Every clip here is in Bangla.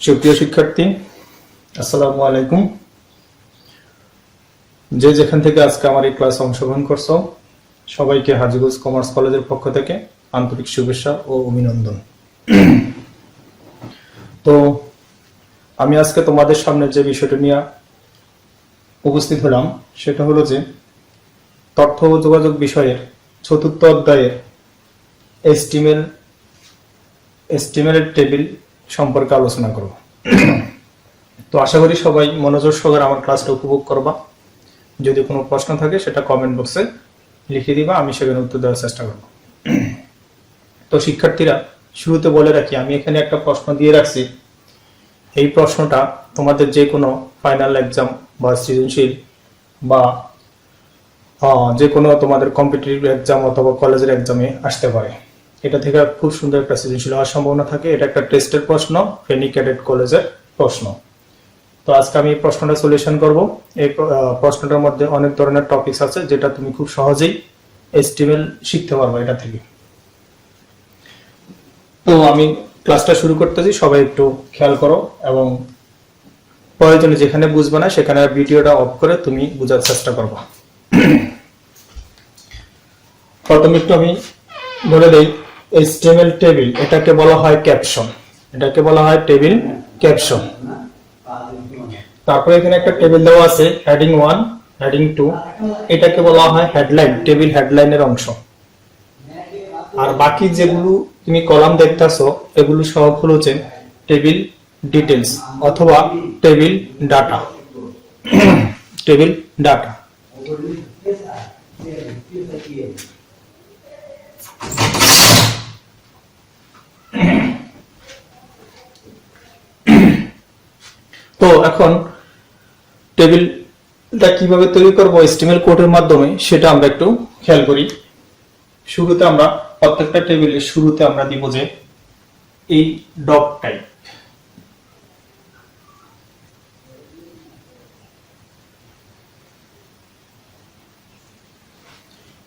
সুপ্রিয় শিক্ষার্থী, আসসালামু আলাইকুম। যে যেখান থেকে আজকে আমার এই ক্লাসে অংশগ্রহণ করছো সবাইকে হাজীগঞ্জ কমার্স কলেজের পক্ষ থেকে আন্তরিক শুভেচ্ছা ও অভিনন্দন। তো আমি আজকে তোমাদের সামনে যে বিষয়টা নিয়ে উপস্থিত হলাম সেটা হলো যে তথ্য ও যোগাযোগ বিষয়ের চতুর্থ অধ্যায়ের এস্টিমেলের টেবিল সম্পর্কে আলোচনা করব। তো আশা করি সবাই মনোযোগ সহকারে আমার ক্লাসটা উপভোগ করবা। যদি কোনো প্রশ্ন থাকে সেটা কমেন্ট বক্সে লিখে দিবা, আমি সেখানে উত্তর দেওয়ার চেষ্টা করব। তো শিক্ষার্থীরা, শুরুতে বলে রাখি, আমি এখানে একটা প্রশ্ন দিয়ে রাখছি। এই প্রশ্নটা তোমাদের যে কোনো ফাইনাল এক্সাম বা সৃজনশীল বা যে কোনো তোমাদের কম্পিটিটিভ এক্সাম অথবা কলেজের এক্সামে আসতে পারে। এটা থেকে খুব সুন্দর একটা সৃজনশীল হওয়ার সম্ভাবনা থাকে। এটা একটা টেস্টের প্রশ্ন, ফেনী ক্যাডেট কলেজের প্রশ্ন। তো আজকে আমি এই প্রশ্নটা সলিউশন করব। এই প্রশ্নটার মধ্যে অনেক ধরনের টপিকস আছে যেটা তুমি খুব সহজেই এস্টিমেল শিখতে পারবে এটা থেকে। তো আমি ক্লাসটা শুরু করতেছি, সবাই একটু খেয়াল করো এবং প্রয়োজনে যেখানে বুঝবে না সেখানে ভিডিওটা অফ করে তুমি বোঝার চেষ্টা করবা। প্রথমে একটু আমি বলে দেই, এস্টিমেল টেবিল এটাকে বলা হয় ক্যাপশন। এটাকে বলা হয় টেবিল ক্যাপশন। তারপরে এখানে একটা টেবিল দেওয়া আছে, হেডিং 1, হেডিং 2, এটাকে বলা হয় হেডলাইন, টেবিল হেডলাইনের অংশ। আর বাকি যেগুলো তুমি কলাম দেখতেছো এগুলো সব হলো যে টেবিল ডিটেলস অথবা টেবিল ডাটা। Table data. তো এখন টেবিলটা কিভাবে তৈরি করবো এস্টিমেল কোডের মাধ্যমে সেটা আমরা একটু খেয়াল করি। শুরুতে আমরা প্রত্যেকটা টেবিলের শুরুতে আমরা দিব যে এই ডক টাইপ।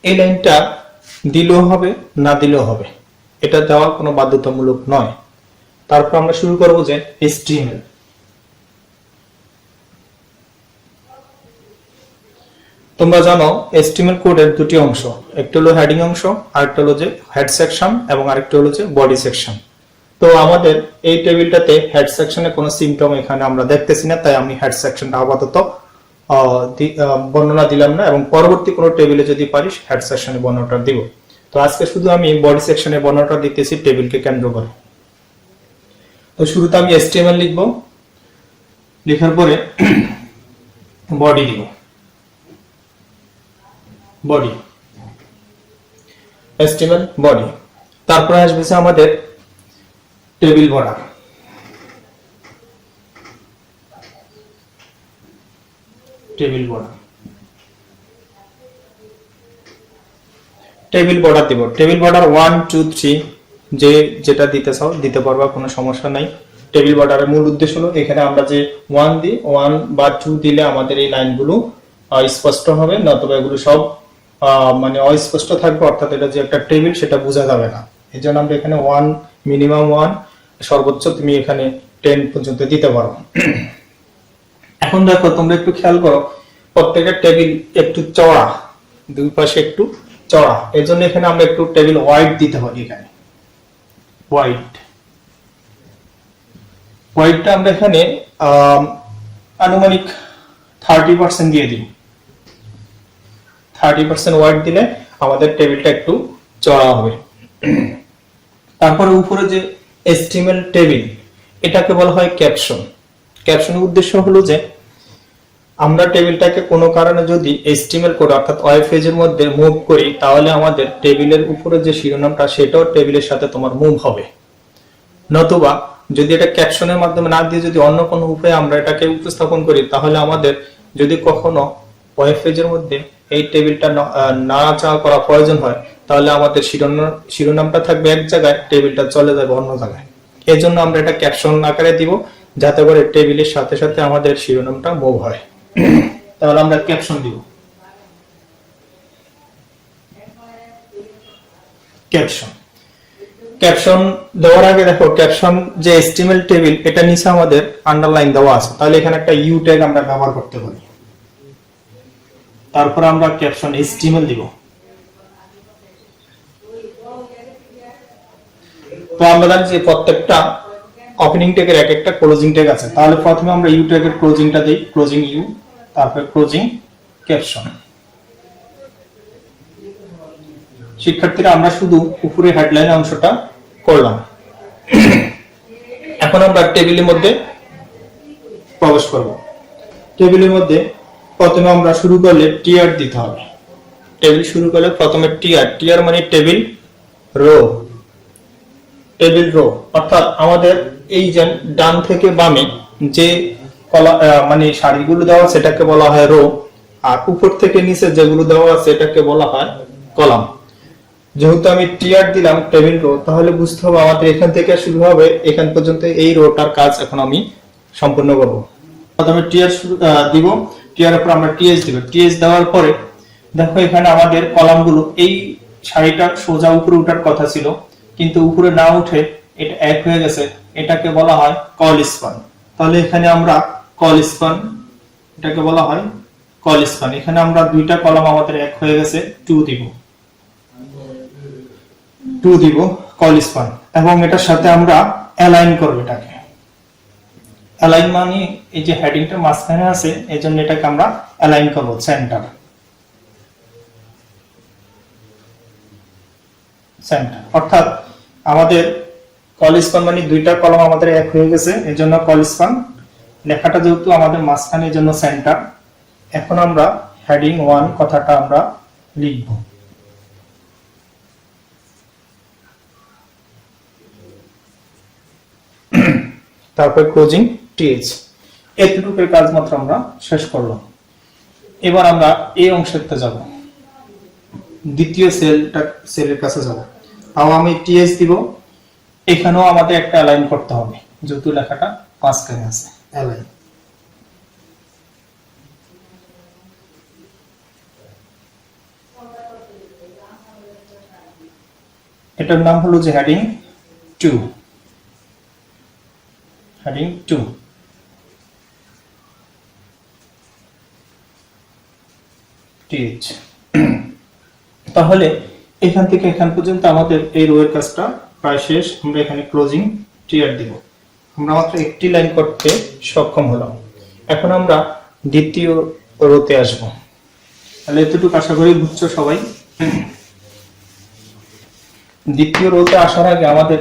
এই লাইনটা দিলেও হবে, না দিলেও হবে, এটা দেওয়া কোনো বাধ্যতামূলক নয়। তারপর আমরা শুরু করব যে এস্টিমেল। তোমরা জানো এস্টিমেল কোডের দুটি অংশ, একটা হলো হেডিং অংশ, আরেকটা হলো যে হেড সেকশন এবং আরেকটা হলো যে বডি সেকশন। তো আমাদের এই টেবিলটাতে হেড সেকশনে কোনো সিম্পটম এখানে আমরা দেখতেছি না, তাই আমি হেড সেকশনটা আপাতত বর্ণনা দিলাম না, এবং পরবর্তী কোনো টেবিলে যদি পারি হেড সেকশনে বর্ণনাটা দিব। তো আজকে শুধু আমি বডি সেকশনে বর্ণনাটা দিতেছি টেবিলকে কেন্দ্র করে। তো শুরুতে আমি এস্টিমেল লিখব, লেখার পরে বডি দিব, বডি, এস্টিমেল বডি। তারপরে আসবে আমাদের table border. Table border, table border দিব। টেবিল বর্ডার 1, 2, 3 যেটা দিতে চাও দিতে পারবা, কোনো সমস্যা নাই। টেবিল বর্ডারের মূল উদ্দেশ্য হলো এখানে আমরা যে 1 দিই, 1 বা 2 দিলে আমাদের এই লাইনগুলো স্পষ্ট হবে, নতুবা এগুলো সব মানে অস্পষ্ট থাকবে, অর্থাৎ এটা যে একটা টেবিল সেটা বোঝা যাবে না। এই জন্য আমরা এখানে 1, মিনিমাম 1, সর্বোচ্চ তুমি এখানে 10 পর্যন্ত দিতে পারো। এখন দেখো, তোমরা একটু খেয়াল করো, প্রত্যেকটা টেবিল একটু চওড়া, দুই পাশে একটু চওড়া। এই জন্য এখানে আমরা একটু টেবিল ওয়াইড দিতে পারি। এখানে ওয়াইডটা আমরা এখানে আনুমানিক 30% দিয়ে দিই। 30% ওয়াইড দিলে আমাদের টেবিলটা একটু চড়া হবে। তারপরে উপরে যে এস্টিমেল টেবিল, এটাকে বলা হয় ক্যাপশন। ক্যাপশনের উদ্দেশ্য হলো যে আমরা টেবিলটাকে কোনো কারণে যদি এস্টিমেল করে অর্থাৎ ওয়েব পেজের মধ্যে মুভ করি, তাহলে আমাদের টেবিলের উপরে যে শিরোনামটা সেটাও টেবিলের সাথে তোমার মুভ হবে। নতুবা যদি এটা ক্যাপশনের মাধ্যমে না দিয়ে যদি অন্য কোনো উপায়ে আমরা এটাকে উপস্থাপন করি, তাহলে আমাদের যদি কখনো ওয়েব পেজের মধ্যে এই টেবিলটা নাড়াচাড়া করা প্রয়োজন হয়, তাহলে আমাদের শিরোনামটা থাকবে এক জায়গায়, টেবিলটা চলে যাবে অন্য জায়গায়। এই জন্য আমরা এটা ক্যাপশন আকারে দিব, যাতে করে টেবিলের সাথে সাথে আমাদের শিরোনামটা মুভ হয়। তাহলে আমরা ক্যাপশন দিব, ক্যাপশন। ক্যাপশন দেওয়ার আগে দেখো ক্যাপশন যে HTML টেবিল এটা নিচে আমাদের আন্ডারলাইন দেওয়া আছে, তাহলে এখানে একটা ইউ ট্যাগ আমরা ব্যবহার করতে পারি। তারপর আমরা ক্যাপশন HTML দিব। তো আমরা জানি যে প্রত্যেকটা ওপেনিং ট্যাগের এক একটা ক্লোজিং ট্যাগ আছে, তাহলে প্রথমে আমরা ইউ ট্যাগের ক্লোজিংটা দেই, ক্লোজিং ইউ, তারপর ক্লোজিং ক্যাপশন। শিক্ষার্থীরা আমরা শুধু উপরে হেডলাইন অংশটা করলাম। এখন আমরা টেবিলের মধ্যে প্রবেশ করব। টেবিলের মধ্যে প্রথমে আমরা শুরু করলে টিআর দিতে হবে। টেবিল শুরু করলে প্রথমে টিআর, টিআর মানে টেবিল রো, টেবিল রো অর্থাৎ আমাদের এই যে ডান থেকে বামে যে মানে সারিগুলো দেওয়া আছে সেটাকে বলা হয় রো, আর উপর থেকে নিচে যেগুলো দেওয়া আছে এটাকে বলা হয় কলাম। যেহেতু আমি টিআর দিলাম টেবিল রো, তাহলে বুঝতে হবে আমাদের এখান থেকে শুরু হবে এখান পর্যন্ত এই রোটার কাজ এখন আমি সম্পূর্ণ করব। প্রথমে টিআর দিব, টিআর এর পর আমরা টিএস দিব। টিএস দেওয়ার পরে দেখো এখানে আমাদের কলামগুলো এই সারিটা সোজা উপরে ওঠার কথা ছিল, কিন্তু উপরে না উঠে এটা এক হয়ে গেছে, এটাকে বলা হয় কল স্পান। তাহলে এখানে আমরা কল স্পান, এটাকে বলা হয় কল স্পান। এখানে আমরা দুইটা কলাম আমাদের এক হয়ে গেছে, 2 দিব, 2 দিব কল স্পান, এবং এটার সাথে আমরা অ্যালাইন করব। এটাকে অ্যালাইন মানে এই যে হেডিংটা মাঝখানে আছে এজন্য এটাকে আমরা অ্যালাইন করব সেন্টার, সেন্টার। অর্থাৎ আমাদের কল স্পান মানে দুইটা কলাম আমাদের এক হয়ে গেছে, এজন্য কল স্পান। লেখাটা যেহেতু আমাদের মাঝখানে এজন্য সেন্টার। এখন আমরা হেডিং 1 কথাটা আমরা লিখব। তারপর ক্লোজিং টিএচ। এতটুকুর কাজ মাত্র আমরা শেষ করলাম। এবার আমরা এই অংশতে যাব, দ্বিতীয় সেলের কাছে যাব। তাও আমি টিএচ দিব, এখানেও আমাদের একটা অ্যালাইন করতে হবে যেহেতু লেখাটা মাঝখানে আছে, অ্যালাইন। এটার নাম হলো যে হেডিং 2, হেডিং 2। টিএচ। তাহলে এখান থেকে এখান পর্যন্ত আমাদের এই রো এর কাজটা প্রায় শেষ। আমরা এখানে ক্লোজিং টিআর দিব। আমরা মাত্র একটি লাইন করতে সক্ষম হলাম। এখন আমরা দ্বিতীয় রোতে আসব। তাহলে এতটুকু আশা করি বুঝছো সবাই। দ্বিতীয় রোতে আসার আগে আমাদের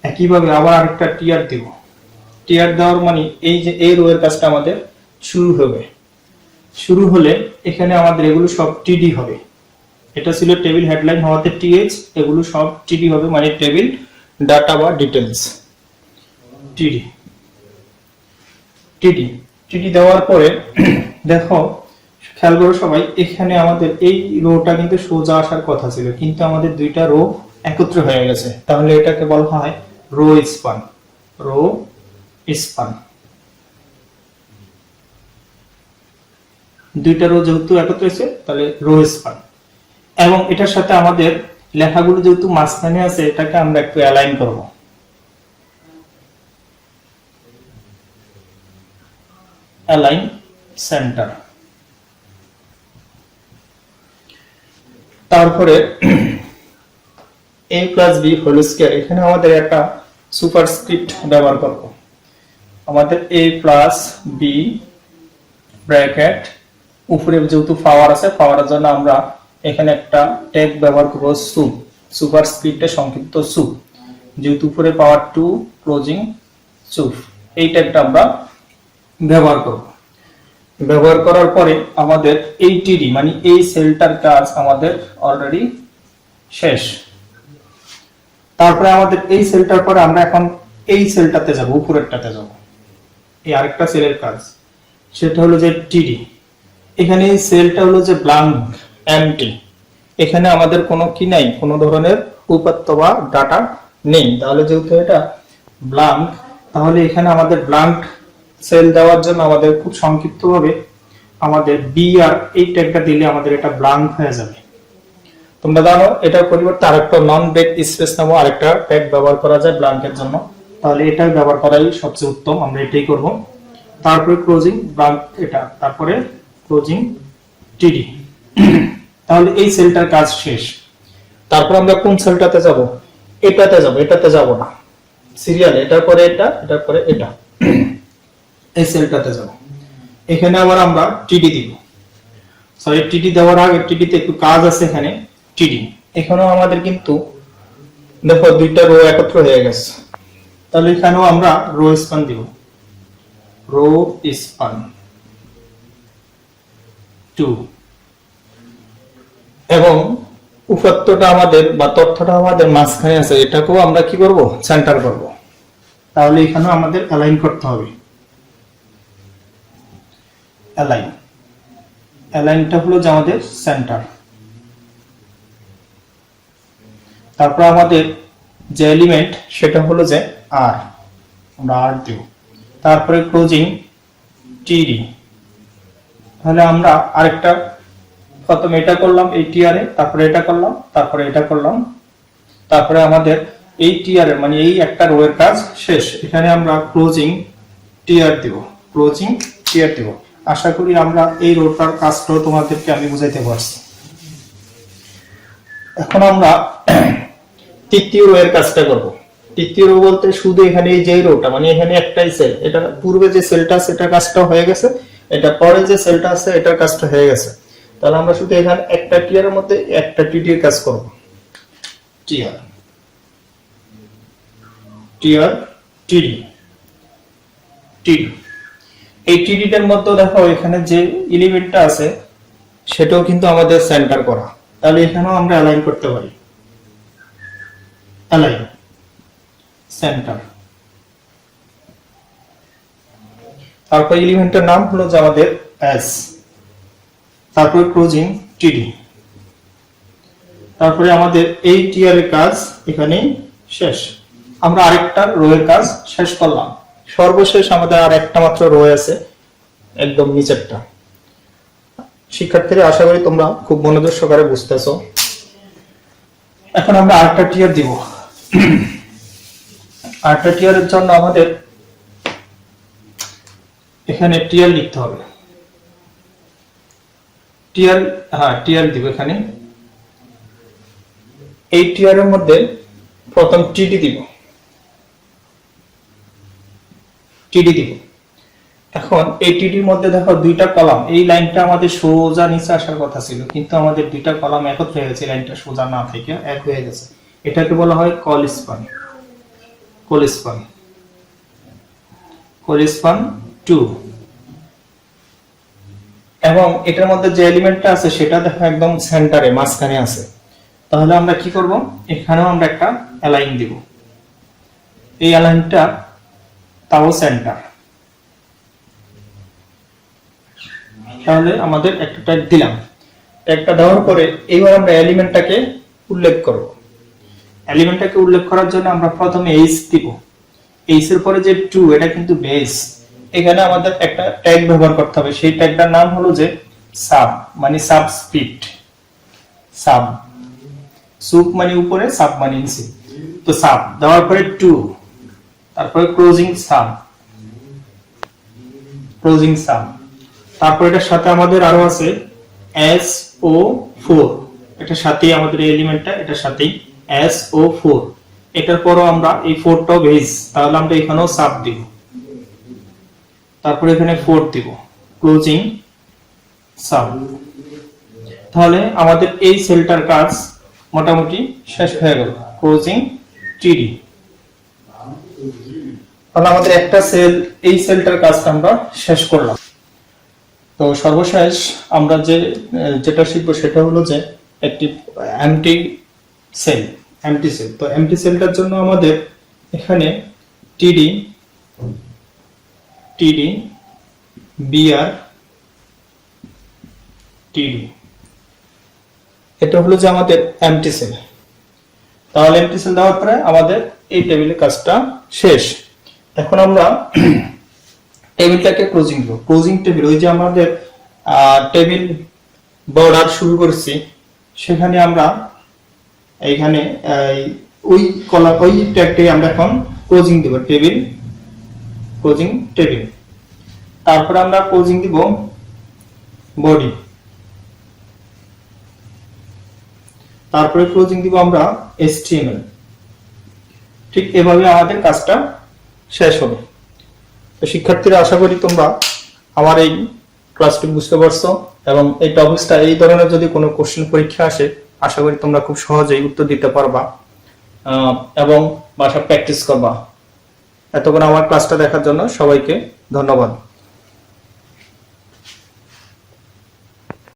একইভাবে আবার আরেকটা টিআর দিব। টিআর দেওয়ার মানে এই যে এই রো এর কাজটা আমাদের শুরু হবে। শুরু হলে এখানে আমাদের এগুলো সব টিডি হবে। এটা ছিল টেবিল হেডলাইন হওয়াতে টিএচ, এগুলো সব টিডি হবে মানে টেবিল ডাটা বা ডিটেইলস। টিডি, টিডি, টিডি দেওয়ার পরে দেখো খেয়াল করো সবাই, এখানে আমাদের এই রোটা কিন্তু সোজা আসার কথা ছিল, কিন্তু আমাদের দুইটা রো একত্র হয়ে গেছে। তাহলে এটাকে বলা হয় রো স্পান, রো স্পান। দুইটা রো যেহেতু একত্র হয়েছে তাহলে রো স্পান। এবং এটার সাথে আমাদের লেখাগুলো যেহেতু মাঝখানে আছে এটাকে আমরা একটু অ্যালাইন করব। Align center. তারপরে a plus b whole square, এখানে আমাদের একটা সুপারস্ক্রিপ্ট ব্যবহার করব। আমাদের a প্লাস b ব্র্যাকেট উপরে যেহেতু পাওয়ার আছে, পাওয়ারের জন্য আমরা এখানে একটা ট্যাগ ব্যবহার করব সুপ, সুপারস্ক্রিপ্টের সংক্ষিপ্ত সুপ। যেহেতু উপরে পাওয়ার 2 ক্লোজিং সুপ, এই ট্যাগটা আমরা ব্যবহার করব। ব্যবহার করার পরে আমাদের এই টিডি মানে এই সেলটার কাজ আমাদের অলরেডি শেষ। তারপরে আমাদের এই সেলটার পরে আমরা এখন এই সেলটাতে যাব, উপরেরটাতে যাব। এই আরেকটা সেলের কাজ সেটা হলো যে টিডি। এখানে এই সেলটা হলো যে ব্ল্যাঙ্ক, এমটি। এখানে আমাদের কোনো কি নাই, কোনো ধরনের উপাত্ত বা ডাটা নেই। তাহলে যেহেতু এটা ব্ল্যাঙ্ক, তাহলে এখানে আমাদের ব্ল্যাঙ্ক সেল দেওয়ার জন্য আমাদের খুব সংক্ষিপ্তভাবে আমাদের বি আর এই ট্যাগটা দিলে আমাদের এটা ব্ল্যাঙ্ক হয়ে যাবে। তোমরা জানো এটার পরিবর্তে আরেকটা নন ব্রেক স্পেস নামে আরেকটা ট্যাগ ব্যবহার করা যায় ব্ল্যাঙ্কের জন্য, তাহলে এটা ব্যবহার করাই সবচেয়ে উত্তম, আমরা এটাই করব। তারপরে ক্লোজিং ব্ল্যাঙ্ক এটা, তারপরে ক্লোজিং টিডি। তাহলে এই সেলটার কাজ শেষ। তারপর আমরা কোন সেলটাতে যাব? এটাতে যাব, এটাতে যাব না, সিরিয়াল এটার পরে এটা, এটার পরে এটা, এই সেলটাতে যাব। এখানে আবার আমরা টিডি দিব। সরি, টিডি দেওয়ার আগে টিডিতে একটু কাজ আছে। এখানে টিডি, এখানেও আমাদের কিন্তু দেখো দুইটা রো একত্র হয়ে গেছে, তাহলে এখানেও আমরা রো স্পান দিব, রো স্পান 2, এবং উপাত্তটা আমাদের বা তথ্যটা আমাদের মাঝখানে আছে, এটাকেও আমরা কি করব? সেন্টার করব। তাহলে এখানেও আমাদের অ্যালাইন করতে হবে, অ্যালাইন, অ্যালাইনটা হলো যে আমাদের সেন্টার। তারপর আমাদের যে এলিমেন্ট সেটা হলো যে আর, আমরা আর দেব। তারপরে ক্লোজিং টিডি, তাহলে আমরা আরেকটা প্রথমে এটা করলাম এই টিআরে, তারপরে এটা করলাম, তারপরে এটা করলাম, তারপরে আমাদের এই টিআর মানে এই একটা রো এর কাজ শেষ। এখানে আমরা ক্লোজিং টিআর দেব, ক্লোজিং টিআর দেব। আশা করি আমরা এই রোটার কাজটাও তোমাদেরকে আমি বুঝাইতে পারছি। এখন আমরা তৃতীয় রো এর কাজটা করব। তৃতীয় রো বলতে শুধু এখানে এই যে রোটা মানে এখানে একটাই সেল, এটা পূর্বে যে সেলটা আছে এটার কাজটা হয়ে গেছে, এটা পরে যে সেলটা আছে এটার কাজটা হয়ে গেছে। তাহলে আমরা শুধু এখানে একটা টিআর এর মধ্যে একটা টিডি এর কাজ করব। টিআর, টিআর, টিডি, টিডি। এই টিডিটার মধ্যে দেখো এখানে যে এলিমেন্টটা আছে সেটাও কিন্তু আমাদের সেন্টার করা, তাহলে এখানেও আমরা অ্যালাইন করতে পারি, অ্যালাইন সেন্টার। তারপর এলিমেন্টের নাম হলো যে আমাদের এস, তারপরে ক্লোজিং টিডি। তারপরে আমাদের এই টিআর এর কাজ এখানে শেষ। আমরা আরেকটা রো এর কাজ শেষ করলাম। সর্বশেষ আমাদের আর একটা মাত্র রো আছে, একদম নিচেরটা। শিক্ষার্থীরা আশা করি তোমরা খুব মনোযোগ সহকারে বুঝতেছো। এখন আমরা আরেকটা টিআর দিব। আরেকটা টিআর এর জন্য আমাদের এখানে টিআর লিখতে হবে। টিআর, হ্যাঁ টিআর দিব এখানে। এই টিআর এর মধ্যে প্রথম টিডি দিব, টিডি দিব। এখন এই টিডির মধ্যে দেখো দুইটা কলাম, এই লাইনটা আমাদের সোজা নিচে আসার কথা ছিল, কিন্তু আমাদের দুইটা কলাম একত্র হয়ে গেছে, লাইনটা সোজা না থেকে এক হয়ে গেছে। এটাকে বলা হয় call span, call span, call span 2। এবং এটার মধ্যে যে এলিমেন্টটা আছে সেটা দেখো একদম সেন্টারে মাঝখানে আছে। তাহলে আমরা কি করব? এখানেও আমরা একটা অ্যালাইন দিব, এই অ্যালাইনটা তাও সেন্টার। তাহলে আমাদের একটা ট্যাগ দিলাম, ট্যাগটা দেওয়ার পরে এইবার আমরা এলিমেন্টটাকে উল্লেখ করব। এলিমেন্টটাকে উল্লেখ করার জন্য আমরা প্রথমে এইচ দিব। এইচ এর পরে যে 2 এটা কিন্তু বেস, এখানে আমাদের একটা ট্যাগ ব্যবহার করতে হবে। সেই ট্যাগটার নাম হলো যে সাব, মানে সাবস্ক্রিপ্ট। সাব, সুপ মানে উপরে, সাব মানে নিচে। তো সাব দেওয়ার পরে 2, তারপরে ক্লোজিং সাব, ক্লোজিং সাব। তারপর এটার সাথে আমাদের আরো আছে SO4, এটার সাথে আমাদের এই এলিমেন্টটা, এটার সাথেই SO4। এটার পরও আমরা এই 4টাও বেস, তাহলে আমরা এখানেও সাব দিব, তারপর এখানে 4 দিব, ক্লোজিং সাব। তাহলে আমাদের এই সেলটার কাজ মোটামুটি শেষ হয়ে গেল, ক্লোজিং টিডি। তাহলে আমাদের একটা সেল, এই সেলটার কাজটা আমরা শেষ করলাম। তো সর্বশেষ আমরা যেটা শিখবো সেটা হলো যে একটি এমটি সেল, এমটি সেল। তো এমটি সেলটার জন্য আমাদের এখানে টিডি, টিডি, বিআর, টিডি, এটা হলো যে আমাদের এমটি সেল। তাহলে এমটি সেল দেওয়ার পরে আমাদের এই টেবিলের কাজটা শেষ। এখন আমরা টেবিলটাকে ক্লোজিং করব। ক্লোজিং টেবিল, ওই যে আমাদের টেবিল বর্ডার শুরু করেছি, সেখানে আমরা এইখানে ওই কলাম ওই ট্যাগটি আমরা এখন ক্লোজিং দিব, টেবিল ক্লোজিং টেবিল। তারপরে আমরা ক্লোজিং দিব বডি, তারপরে ক্লোজিং দিব আমরা HTML। ঠিক এভাবে আমাদের কাজটা শেষ হবে। তো শিক্ষার্থীরা, আশা করি তোমরা আমার এই ক্লাসটি বুঝতে পারছো এবং এই টপিকসটা, এই ধরনের যদি কোনো কোশ্চেন পরীক্ষা আসে আশা করি তোমরা খুব সহজেই উত্তর দিতে পারবা এবং বাসা প্র্যাকটিস করবা। এতক্ষণ আমার ক্লাসটা দেখার জন্য সবাইকে ধন্যবাদ।